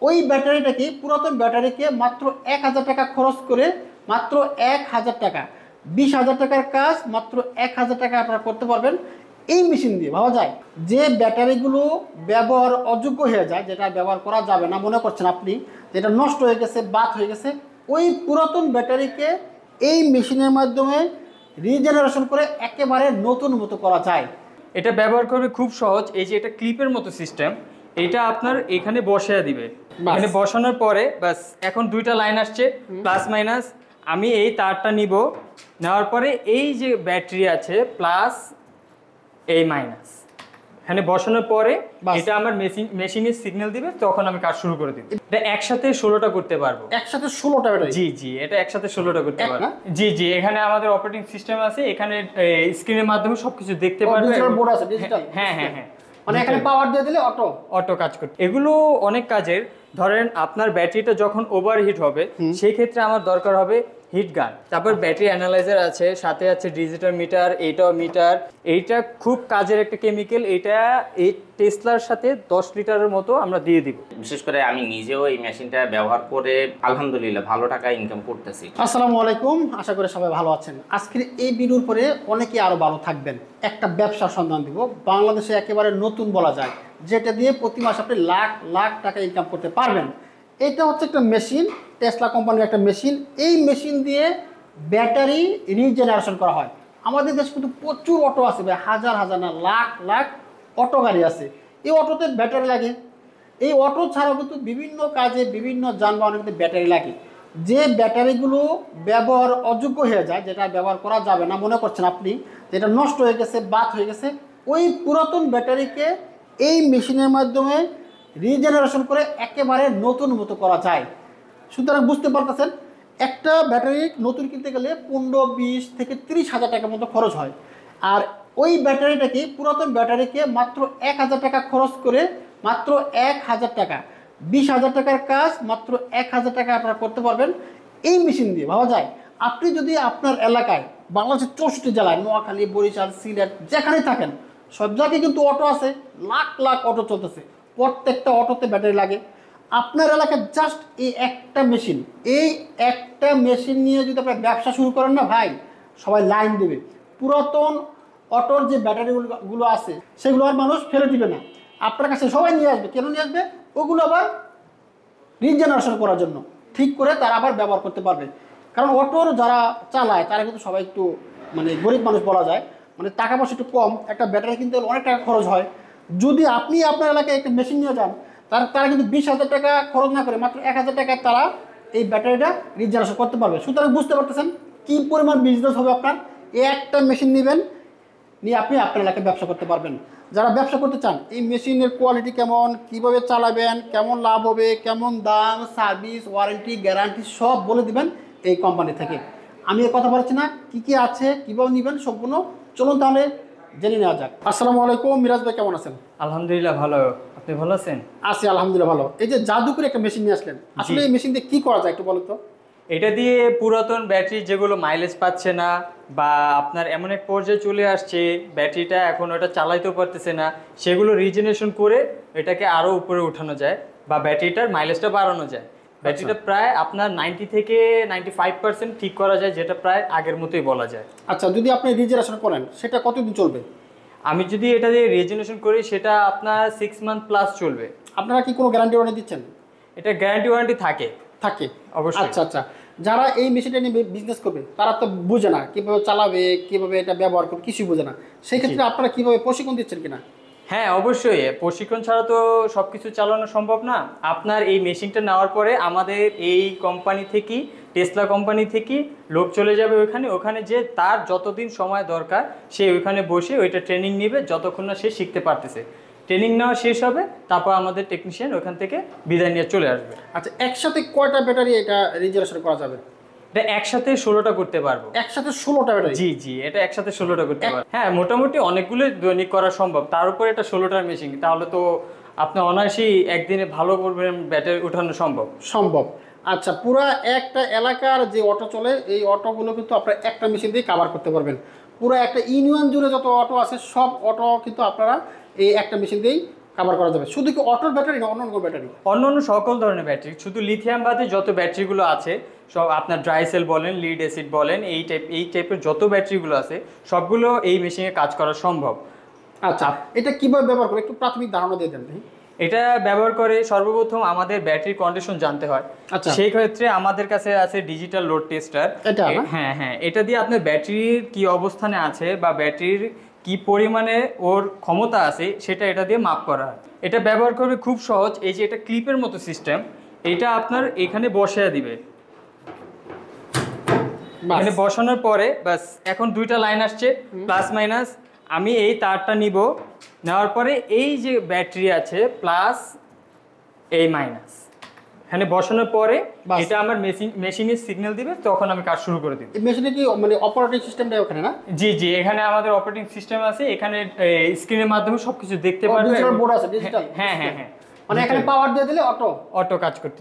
ওই ব্যাটারিটাকে পুরাতন ব্যাটারিকে মাত্র 1000 টাকা খরচ করে মাত্র 1000 টাকা 20,000 টাকার কাজ মাত্র 1000 টাকা আপনারা করতে পারবেন এই মেশিন দিয়ে। ভাবা যায় যে ব্যাটারিগুলো ব্যবহার অযোগ্য হয়ে যায়, যেটা ব্যবহার করা যাবে না মনে করছেন আপনি, যেটা নষ্ট হয়ে গেছে, বাদ হয়ে গেছে, ওই পুরাতন ব্যাটারিকে এই মেশিনের মাধ্যমে রিজেনারেশন করে একেবারে নতুন মতো করা যায়। এটা ব্যবহার করবে খুব সহজ। এই যে এটা ক্লিপের মতো সিস্টেম, এটা আপনার এখানে বসিয়ে দিবে। এখানে বসানোর পরে বাস এখন দুইটা লাইন আসছে প্লাস মাইনাস। আমি এই তারটা নিব, নেওয়ার পরে এই যে ব্যাটারি আছে প্লাস এই মাইনাস এখানে বসানোর পরে এটা আমার মেশিনের সিগন্যাল দিবে, তখন আমি কাজ শুরু করে দিব। এটা একসাথে 16টা করতে পারবো। একসাথে 16টা ব্যাটারি? জি জি, এটা একসাথে 16টা করতে পারবো। জি জি, এখানে আমাদের অপারেটিং সিস্টেম আছে, এখানে স্ক্রিনের মাধ্যমে সবকিছু দেখতে পারবে। ডিজিটাল বোর্ড আছে, ডিজিটাল। হ্যাঁ হ্যাঁ হ্যাঁ, মানে এখানে পাওয়ার দিয়ে দিলে অটো কাজ করবে। এগুলো অনেক কাজের। ধরেন আপনার ব্যাটারিটা যখন ওভারহিট হবে সেই ক্ষেত্রে আমার দরকার হবে হিট গান। তারপর ব্যাটারি অ্যানালাইজার আছে, সাথে আছে ডিজিটাল মিটার, এইটাও মিটার। এইটা খুব কাজের একটা কেমিক্যাল। এটা এই টেসলার সাথে 10 লিটারের মতো আমরা দিয়ে দিব। বিশেষ করে আমি নিজেও এই মেশিনটা ব্যবহার করে আলহামদুলিল্লাহ ভালো টাকা ইনকাম করতেছি। আসসালামু আলাইকুম, আশা করি সবাই ভালো আছেন। আজকের এই ভিডিওর পরে অনেকে আরো ভালো থাকবেন। একটা ব্যবসার সন্ধান দিব, বাংলাদেশে একেবারে নতুন বলা যায়, যেটা দিয়ে প্রতি মাসে আপনি লাখ লাখ টাকা ইনকাম করতে পারবেন। এটা হচ্ছে একটা মেশিন, টেসলা কোম্পানির একটা মেশিন। এই মেশিন দিয়ে ব্যাটারি রিজেনারেশন করা হয়। আমাদের দেশে কিন্তু প্রচুর অটো আছে, হাজার হাজার না লাখ লাখ অটো গাড়ি আছে। এই অটোতে ব্যাটারি লাগে। এই অটো ছাড়াও কিন্তু বিভিন্ন কাজে বিভিন্ন যানবাহনে কিন্তু ব্যাটারি লাগে। যে ব্যাটারিগুলো ব্যবহার অযোগ্য হয়ে যায়, যেটা ব্যবহার করা যাবে না মনে করছেন আপনি, যেটা নষ্ট হয়ে গেছে, বাদ হয়ে গেছে, ওই পুরাতন ব্যাটারিকে এই মেশিনের মাধ্যমে রিজেনারেশন করে একেবারে নতুন মতো করা যায়। সুতরাং বুঝতে পারতেছেন, একটা ব্যাটারি নতুন কিনতে গেলে 15, 20 থেকে 30,000 টাকার মতো খরচ হয়। আর ওই ব্যাটারিটাকে পুরাতন ব্যাটারিকে মাত্র 1000 টাকা খরচ করে মাত্র 1000 টাকা 20,000 টাকার কাজ মাত্র 1000 টাকা আপনারা করতে পারবেন এই মেশিন দিয়ে। ভাবা যায় আপনি যদি আপনার এলাকায় বাংলাদেশের 64 জেলায়, নোয়াখালী, বরিশাল, সিলেট, যেখানে থাকেন সব জায়গায় কিন্তু অটো আছে, লাখ লাখ অটো চলতেছে। প্রত্যেকটা অটোতে ব্যাটারি লাগে। আপনার এলাকায় জাস্ট এই একটা মেশিন, এই একটা মেশিন নিয়ে যদি আপনার ব্যবসা শুরু করেন না ভাই, সবাই লাইন দেবে। পুরাতন অটোর যে ব্যাটারিগুলো আছে সেগুলো আর মানুষ ফেলে দিবে না, আপনার কাছে সবাই নিয়ে আসবে। কেন নিয়ে আসবে? ওগুলো আবার রিজেনারেশন করার জন্য, ঠিক করে তারা আবার ব্যবহার করতে পারবে। কারণ অটোর যারা চালায় তারা কিন্তু সবাই একটু মানে গরিব মানুষ বলা যায়, মানে টাকা পয়সা একটু কম। একটা ব্যাটারি কিনতে অনেক টাকা খরচ হয়। যদি আপনি আপনার এলাকায় একটা মেশিন নিয়ে যান, তারা কিন্তু 20,000 টাকা খরচ না করে মাত্র 1000 টাকায় তারা এই ব্যাটারিটা রিজেনারেশন করতে পারবে। সুতরাং বুঝতে পারতেছেন কী পরিমাণ বিজনেস হবে আপনার। এই একটা মেশিন নেবেন, নিয়ে আপনি আপনার এলাকায় ব্যবসা করতে পারবেন। যারা ব্যবসা করতে চান, এই মেশিনের কোয়ালিটি কেমন, কিভাবে চালাবেন, কেমন লাভ হবে, কেমন দাম, সার্ভিস, ওয়ারেন্টি, গ্যারান্টি সব বলে দিবেন এই কোম্পানি থেকে। আমি এ কথা বলছি না, কী কী আছে, কীভাবে নেবেন সম্পূর্ণ চলুন তাহলে জেনে নেওয়া যাক। আসসালামু আলাইকুম, মিরাজ ভাই কেমন আছেন? আলহামদুলিল্লাহ ভালো, আপনি ভালো আছেন? আছি আলহামদুলিল্লাহ ভালো। এই যে জাদুকরি একটা মেশিন নিয়ে আসলেন, আসলে এই মেশিন দিয়ে কী করা যায় একটু বলো তো। এটা দিয়ে পুরাতন ব্যাটারি যেগুলো মাইলেজ পাচ্ছে না বা আপনার এমন এক পর্যায়ে চলে আসছে ব্যাটারিটা এখন ওটা চালাইতেও পারতেছে না, সেগুলো রিজেনারেশন করে এটাকে আরও উপরে উঠানো যায় বা ব্যাটারিটার মাইলেজটা বাড়ানো যায়। ব্যাটারিটা প্রায় আপনার 90 থেকে 95% ঠিক করা যায়, যেটা প্রায় আগের মতোই বলা যায়। আচ্ছা, যদি আপনি রিজেনারেশন করেন সেটা কতদিন চলবে? আমি যদি এটা দিয়ে রিজেনারেশন করি সেটা আপনার 6 মান্থ প্লাস চলবে। আপনারা কি কোনো গ্যারান্টি ওয়ারেন্টি দিচ্ছেন? এটা গ্যারান্টি ওয়ারেন্টি থাকে অবশ্যই। আচ্ছা আচ্ছা, যারা এই মেশিনটা নিয়ে বিজনেস করবে তারা তো বুঝে না কিভাবে চালাবে, কিভাবে এটা ব্যবহার করবে, কিছুই বুঝে না। সেই ক্ষেত্রে আপনারা কিভাবে প্রশিক্ষণ দিচ্ছেন কিনা? হ্যাঁ অবশ্যই, প্রশিক্ষণ ছাড়া তো সব কিছু চালানো সম্ভব না। আপনার এই মেশিনটা নেওয়ার পরে আমাদের এই কোম্পানি থেকেই, টেসলা কোম্পানি থেকেই লোক চলে যাবে ওখানে যে তার যতদিন সময় দরকার সে ওইখানে বসে ওইটা ট্রেনিং নেবে, যতক্ষণ না সে শিখতে পারতেছে। ট্রেনিং নেওয়া শেষ হবে, তারপর আমাদের টেকনিশিয়ান ওখান থেকে বিদায় নিয়ে চলে আসবে। আচ্ছা, একসাথে কয়টা ব্যাটারি এটা রিজার্ভেশন করা যাবে? এটা একসাথে 16টা করতে পারবো। একসাথে 16টা ব্যাটারি? জি জি, এটা একসাথে 16টা করতে পারবো। হ্যাঁ, মোটামুটি অনেকগুলো দৈনিক করা সম্ভব। তার উপরে এটা 16টার মেশিন, তাহলে তো আপনি অনায়াসেই একদিনে ভালো করবেন ব্যাটারি উঠানো সম্ভব। আচ্ছা, পুরা একটা এলাকার যে অটো চলে এই অটোগুলো কিন্তু আপনারা একটা মেশিন দিয়ে কাভার করতে পারবেন। পুরো একটা ইউনিয়ন জুড়ে যত অটো আছে সব অটো কিন্তু আপনারা এই একটা মেশিন দিয়েই কভার করা যাবে। শুধু কি অটোর ব্যাটারি না অন্য ব্যাটারি? অন্যান্য সকল ধরনের ব্যাটারি, শুধু লিথিয়াম বাদে যত ব্যাটারিগুলো আছে সব, আপনার ড্রাই সেল বলেন, লিড অ্যাসিড বলেন, এই টাইপের যত ব্যাটারিগুলো আছে সবগুলো এই মেশিনে কাজ করা সম্ভব। আচ্ছা, এটা কিভাবে ব্যবহার করে একটু প্রাথমিক ধারণা দিয়ে দেন ভাই। এটা ব্যবহার করে সর্বপ্রথম আমাদের ব্যাটারি কন্ডিশন জানতে হয়। আচ্ছা। সেই ক্ষেত্রে আমাদের কাছে আছে ডিজিটাল লোড টেস্টার। এটা না? হ্যাঁ, এটা দিয়ে আপনার ব্যাটারির কি অবস্থানে আছে বা ব্যাটারির কি পরিমাণে ওর ক্ষমতা আছে সেটা এটা দিয়ে মাপ করা হয়। এটা ব্যবহার করবে খুব সহজ। এই যে এটা ক্লিপের মতো সিস্টেম, এটা আপনার এখানে বসিয়ে দিবে। এখানে বসানোর পরে বাস এখন দুইটা লাইন আসছে, প্লাস মাইনাস। আমি এই তারটা নিব, নেওয়ার পরে এই যে ব্যাটারি আছে প্লাস এই মাইনাস, এখানে বসানোর পরে এটা আমার মেশিনের সিগন্যাল দিবে, তখন আমি কাজ শুরু করে দিব। এই মেশিনে কি মানে অপারেটিং সিস্টেমটা ওখানে না? জি, এখানে আমাদের অপারেটিং সিস্টেম আছে, এখানে স্ক্রিনের মাধ্যমে সবকিছু দেখতে পারবে। ডিজিটাল বোর্ড আছে, ডিজিটাল। হ্যাঁ, মানে এখানে পাওয়ার দিয়ে দিলে অটো কাজ করতে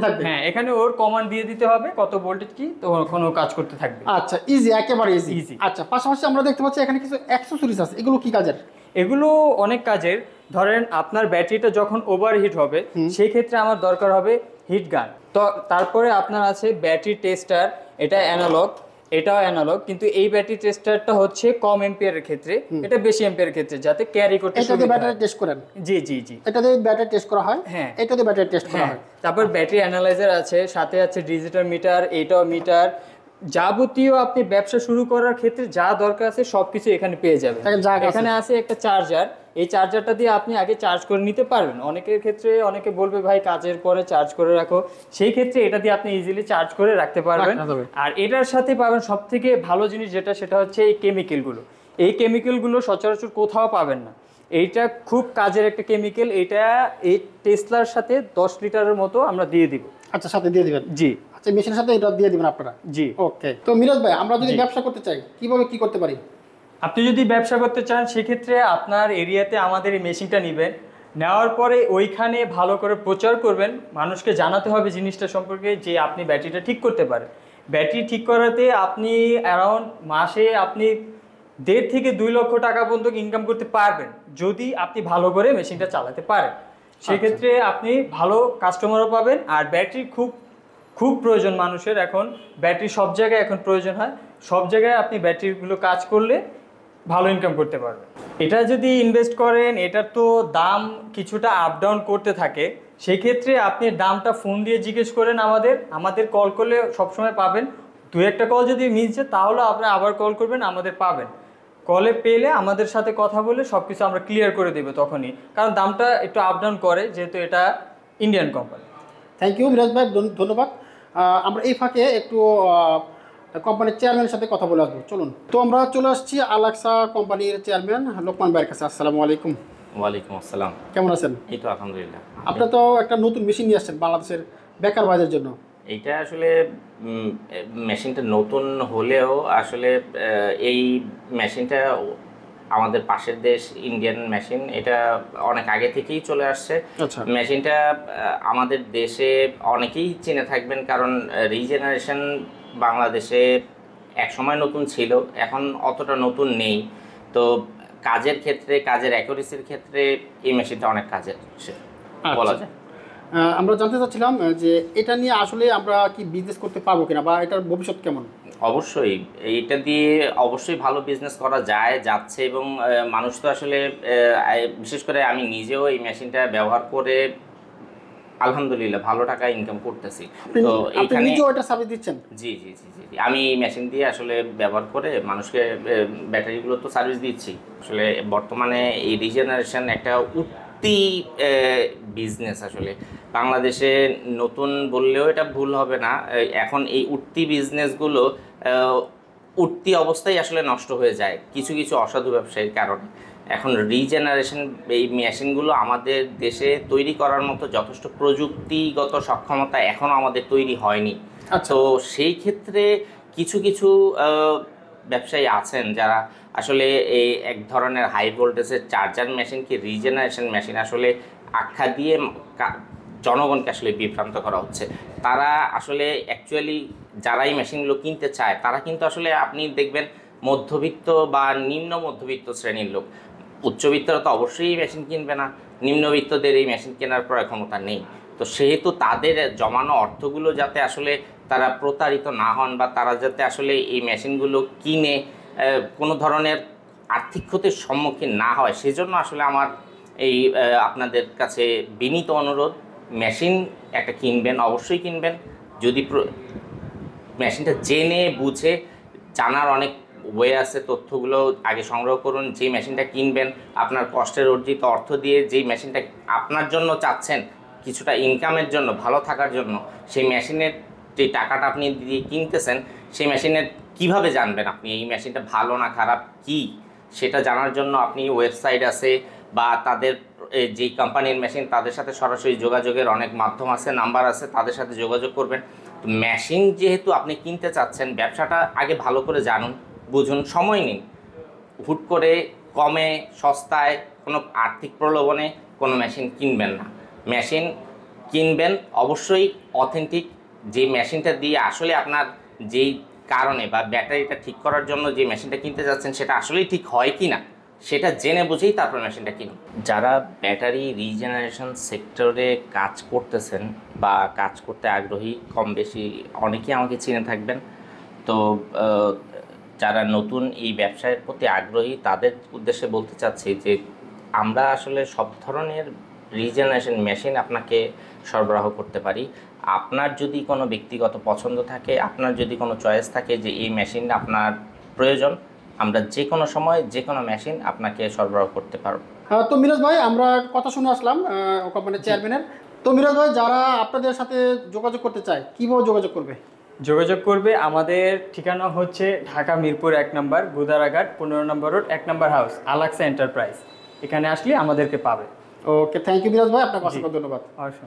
থাকবে। হ্যাঁ, এখানে ওর কমান্ড দিয়ে দিতে হবে কত ভোল্টেজ কি, তখন ও কাজ করতে থাকবে। আচ্ছা, ইজি, একেবারে ইজি। আচ্ছা, পাশাপাশি আমরা দেখতে পাচ্ছি এখানে কিছু অ্যাকসেসরিজ আছে, এগুলো কি কাজের? এগুলো অনেক কাজের। ধরেন আপনার ব্যাটারিটা যখন ওভারহিট হবে সেই ক্ষেত্রে আমার দরকার হবে হিট গান। তো তারপরে আপনার আছে ব্যাটারি টেস্টার, এটা অ্যানালগ, এটাও অ্যানালগ, কিন্তু এই ব্যাটারি টেস্টারটা হচ্ছে কম এম্পিয়ারের ক্ষেত্রে, এটা বেশি এম্পিয়ারের ক্ষেত্রে, যাতে ক্যারি করতে সুবিধা হয়। এটাতে ব্যাটারি টেস্ট করেন? জি। এটাতে ব্যাটারি টেস্ট করা হয়? হ্যাঁ, এটাতে ব্যাটারি টেস্ট করা হয়। তারপর ব্যাটারি অ্যানালাইজার আছে, সাথে আছে ডিজিটাল মিটার, এটাও মিটার। যাবতীয় আপনি ব্যবসা শুরু করার ক্ষেত্রে যা দরকার আছে সবকিছু এখানে পেয়ে যাবেন। এখানে আছে একটা চার্জার, এই চার্জারটা দিয়ে আপনি আগে চার্জ করে নিতে পারবেন। অনেকের ক্ষেত্রে অনেকে বলবে ভাই কাজের পরে চার্জ করে রাখো, সেই ক্ষেত্রে এটা দিয়ে আপনি ইজিলি চার্জ করে রাখতে পারবেন। আর এটার সাথে পাবেন সব থেকে ভালো জিনিস যেটা, সেটা হচ্ছে এই কেমিক্যালগুলো। এই কেমিক্যালগুলো সচরাচর কোথাও পাবেন না। এইটা খুব কাজের একটা কেমিক্যাল, এটা এই টেসলার সাথে 10 লিটারের মতো আমরা দিয়ে দিব। আচ্ছা, সাথে দিয়ে দিবেন? জি। আচ্ছা, মেশিনের সাথে এটা দিয়ে দিবেন আপনারা? জি। ওকে। তো মিরাজ ভাই, আমরা যদি ব্যবসা করতে চাই কিভাবে কি করতে পারি? আপনি যদি ব্যবসা করতে চান সেক্ষেত্রে আপনার এরিয়াতে আমাদের এই মেশিনটা নেবেন, নেওয়ার পরে ওইখানে ভালো করে প্রচার করবেন, মানুষকে জানাতে হবে জিনিসটা সম্পর্কে যে আপনি ব্যাটারিটা ঠিক করতে পারেন। ব্যাটারি ঠিক করাতে আপনি অ্যারাউন্ড মাসে আপনি 1.5 থেকে 2 লক্ষ টাকা পর্যন্ত ইনকাম করতে পারবেন যদি আপনি ভালো করে মেশিনটা চালাতে পারেন। সেক্ষেত্রে আপনি ভালো কাস্টমারও পাবেন। আর ব্যাটারি খুব প্রয়োজন মানুষের, এখন ব্যাটারি সব জায়গায় এখন প্রয়োজন হয়, সব জায়গায় আপনি ব্যাটারিগুলো কাজ করলে ভালো ইনকাম করতে পারবেন। এটা যদি ইনভেস্ট করেন, এটার তো দাম কিছুটা আপ ডাউন করতে থাকে, সেই ক্ষেত্রে আপনি দামটা ফোন দিয়ে জিজ্ঞেস করেন, আমাদের কল করলে সবসময় পাবেন। 2-1টা কল যদি মিস যায় তাহলে আপনি আবার কল করবেন, আমাদের পাবেন। কলে পেলে আমাদের সাথে কথা বলে সব কিছু আমরা ক্লিয়ার করে দেবো তখনই, কারণ দামটা একটু আপ ডাউন করে যেহেতু এটা Indian company. Thank you Miraj ভাই, ধন্যবাদ। আমরা এই ফাঁকে একটু কোম্পানির চেয়ারম্যানের সাথে কথা বলে আসবো, চলুন। তো আমরা চলে আসছি আলাক্সা কোম্পানির চেয়ারম্যান লোকমান ভাইয়ের কাছে। আসসালামু আলাইকুম। ওয়ালাইকুম আসসালাম। কেমন আছেন? এই তো আলহামদুলিল্লাহ। আপনি তো একটা নতুন মেশিন নিয়ে আসছেন বাংলাদেশের বেকার ভাইদের জন্য। এইটা আসলে মেশিনটা নতুন হলেও আসলে এই মেশিনটা আমাদের পাশের দেশ ইন্ডিয়ান মেশিন, এটা অনেক আগে থেকেই চলে আসছে। মেশিনটা আমাদের দেশে অনেকেই চিনে থাকবেন, কারণ রিজেনারেশন বাংলাদেশে একসময় নতুন ছিল, এখন অতটা নতুন নেই। তো কাজের ক্ষেত্রে, কাজের অ্যাকুরেসির ক্ষেত্রে এই মেশিনটা অনেক কাজের বলা যায়। আমরা জানতে চাচ্ছিলাম যে এটা নিয়ে আসলে আমরা কি বিজনেস করতে পারবো কিনা, বা এটার ভবিষ্যৎ কেমন? অবশ্যই এইটা দিয়ে অবশ্যই ভালো বিজনেস করা যাচ্ছে, এবং মানুষ তো আসলে বিশেষ করে আমি নিজেও এই মেশিনটা ব্যবহার করে আলহামদুলিল্লাহ ভালো টাকা ইনকাম করতেছি। তো এইখানে এটা সার্ভিস দিচ্ছেন? জি। আমি এই মেশিন দিয়ে আসলে ব্যবহার করে মানুষকে ব্যাটারিগুলো তো সার্ভিস দিচ্ছি। আসলে বর্তমানে এই রিজেনারেশন একটা উঠতি বিজনেস, আসলে বাংলাদেশে নতুন বললেও এটা ভুল হবে না। এখন এই উঠতি বিজনেসগুলো উঠতি অবস্থায় আসলে নষ্ট হয়ে যায় কিছু অসাধু ব্যবসায়ীর কারণে। এখন রিজেনারেশন এই মেশিনগুলো আমাদের দেশে তৈরি করার মতো যথেষ্ট প্রযুক্তিগত সক্ষমতা এখনও আমাদের তৈরি হয়নি। তো সেই ক্ষেত্রে কিছু ব্যবসায়ী আছেন যারা আসলে এই এক ধরনের হাই ভোল্টেজের চার্জার মেশিনকে রিজেনারেশন মেশিন আসলে আখ্যা দিয়ে জনগণকে আসলে বিভ্রান্ত করা হচ্ছে। তারা আসলে অ্যাকচুয়ালি যারা এই মেশিনগুলো কিনতে চায় তারা কিন্তু আসলে আপনি দেখবেন মধ্যবিত্ত বা নিম্ন মধ্যবিত্ত শ্রেণীর লোক। উচ্চবিত্তরা তো অবশ্যই এই মেশিন কিনবে না, নিম্নবিত্তদের এই মেশিন কেনার ক্রয় ক্ষমতা নেই। তো সেহেতু তাদের জমানো অর্থগুলো যাতে আসলে তারা প্রতারিত না হন, বা তারা যাতে আসলে এই মেশিনগুলো কিনে কোনো ধরনের আর্থিক ক্ষতির সম্মুখীন না হয়, সেজন্য আসলে আমার এই আপনাদের কাছে বিনীত অনুরোধ, মেশিন একটা কিনবেন, অবশ্যই কিনবেন। যদি মেশিনটা জেনে বুঝে, জানার অনেক ওয়ে আছে, তথ্যগুলো আগে সংগ্রহ করুন। যে মেশিনটা কিনবেন আপনার কষ্টের অর্জিত অর্থ দিয়ে, যেই মেশিনটা আপনার জন্য চাচ্ছেন কিছুটা ইনকামের জন্য, ভালো থাকার জন্য, সেই মেশিনের যে টাকাটা আপনি দিয়ে কিনতেছেন, সেই মেশিনের কিভাবে জানবেন আপনি এই মেশিনটা ভালো না খারাপ কি, সেটা জানার জন্য আপনি ওয়েবসাইট আছে বা তাদের যেই কোম্পানির মেশিন তাদের সাথে সরাসরি যোগাযোগের অনেক মাধ্যম আছে, নাম্বার আছে, তাদের সাথে যোগাযোগ করবেন। তো মেশিন যেহেতু আপনি কিনতে চাচ্ছেন, ব্যবসাটা আগে ভালো করে জানুন, বুঝুন, সময় নিন। হুট করে কমে সস্তায় কোনো আর্থিক প্রলোভনে কোনো মেশিন কিনবেন না। মেশিন কিনবেন অবশ্যই অথেন্টিক, যে মেশিনটা দিয়ে আসলে আপনার যেই কারণে বা ব্যাটারিটা ঠিক করার জন্য যে মেশিনটা কিনতে যাচ্ছেন সেটা আসলেই ঠিক হয় কি না সেটা জেনে বুঝেই তারপর মেশিনটা কিনুন। যারা ব্যাটারি রিজেনারেশন সেক্টরে কাজ করতেছেন বা কাজ করতে আগ্রহী, কম বেশি অনেকেই আমাকে চিনে থাকবেন। তো যারা নতুন এই ব্যবসার প্রতি আগ্রহী তাদের উদ্দেশ্যে বলতে চাচ্ছি যে আমরা আসলে সব ধরনের রিজেনারেশন মেশিন আপনাকে সরবরাহ করতে পারি। আপনার যদি কোনো ব্যক্তিগত পছন্দ থাকে, আপনার যদি কোনো চয়েস থাকে যে এই মেশিনটা আপনার প্রয়োজন, আমরা যে কোনো সময় যে কোনো মেশিন আপনাকে সরবরাহ করতে পারব। তো মিরাজ ভাই, আমরা কথা শুনে আসলাম কোম্পানির চেয়ারম্যানের। তো মিরাজ ভাই, যারা আপনাদের সাথে যোগাযোগ করতে চায় কীভাবে যোগাযোগ করবে? যোগাযোগ করবে, আমাদের ঠিকানা হচ্ছে ঢাকা মিরপুর 1 নম্বর, গুদারাঘাট 15 নম্বর রোড, 1 নম্বর হাউস, আলাক্সা এন্টারপ্রাইজ। এখানে আসলে আমাদেরকে পাবে। ওকে, থ্যাংক ইউ মিরাজ ভাই, আপনাকে অসংখ্য ধন্যবাদ। অবশ্যই।